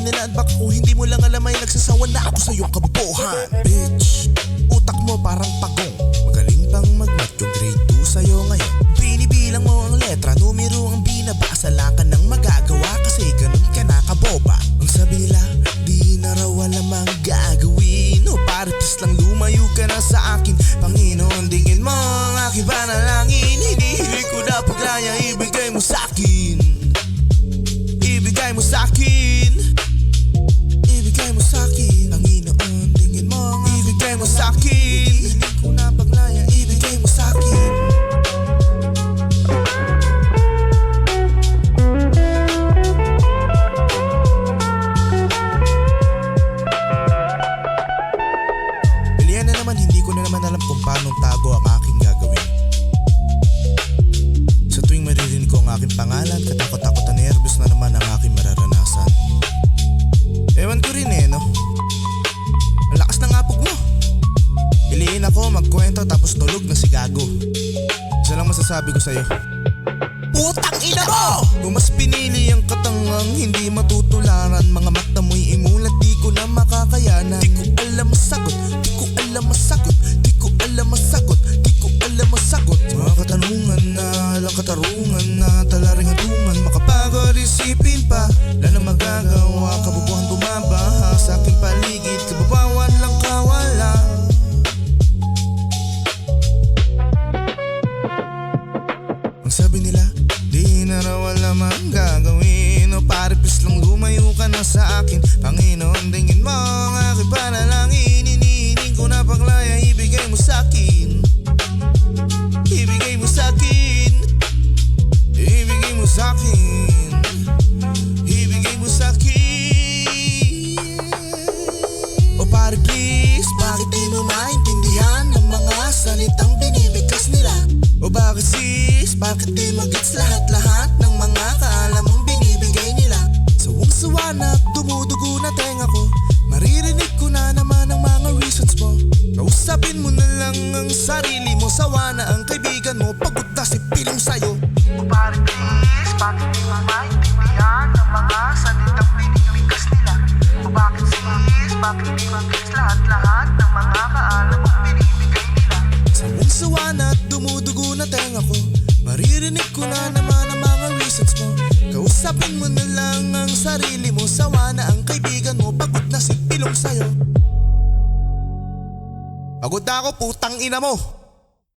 nila at baka kung hindi mo lang alam ay nagsasawa na ako sa iyong kabubuhan. Bitch, utak mo parang pagong, magaling pang mag-math yung grade 2 sa'yo ngayon. Binibilang mo ang letra, numero ang binabasa, wala ka nang magagawa kasi ganun ka na kaboba. Ang sabi nila, di na raw alam ang gagawin, o paritis lang lumayo ka na sa akin. Panginoon, tingin mo ang aking panalangin, hinihiling ko na paglaya, ibigay mo sa'kin. Ibigay mo sa'kin. Ibigay mo sa'kin. Panginoon, tingin mo ang ibigay mo sa'kin. Hinihiling ko na paglaya, ibigay mo sa'kin. Pilihan na naman, hindi ko na naman alam kung paano tago ang aking gagawin. Sa tuwing maririnig ko ang aking pangalan, katakot-takot na nervous na naman ang aking mararanasan. Ewan ko rin no? Ang lakas ng apog mo. Piliin ako magkwento tapos tulog na si Gago. Isa lang masasabi ko sa'yo, putang ina mo! Kung mas pinili ang katangang hindi matutularan, mga mata mo'y imulat, di ko na makakayanan. Di ko alam masagot, di ko alam masagot, di ko alam masagot, di ko alam masagot. Mga katanungan na, alang katarungan na, talaring hatungan, makapagod isipin pa, wala na magagawa, kabubuhan bumabaha sa aking paligid, kababawan lang kawala. Ang sabi nila, di na raw alam ang gagawin, o paripis lang lumayo ka na sa akin. Panginoon, tingin mo ang aking panalangin, hinihiling ko na paglaya, ibigay mo sa'kin. Ibigay mo sa'kin. Ibigay mo sa'kin. Ibigay mo sa'kin. O pare please, bakit di mo maintindihan ang mga salitang binibigkas nila? O bakit sis, bakit di magets lahat-lahat ng mga kaalamang binibigay nila? Sawang-sawa na at dumudugo na tenga ko, maririnig ko na naman ang mga reasons mo. Kausapin mo na lang ang sarili mo, sawa na ang kaibigan mo, pagod na si pilong sa'yo. O pare please, bakit di mo maintindihan ang mga salitang binibigkas nila? O bakit sis, bakit di magets lahat-lahat ng mga kaalamang binibigay nila? Sawang-sawa na at dumudugo na tenga ko, maririnig ko na naman ang mga reasons mo. Kausapin mo na lang ang sarili mo, sawa na ang kaibigan mo, pagod na si pilong sa'yo. Pagod na ako, putang ina mo.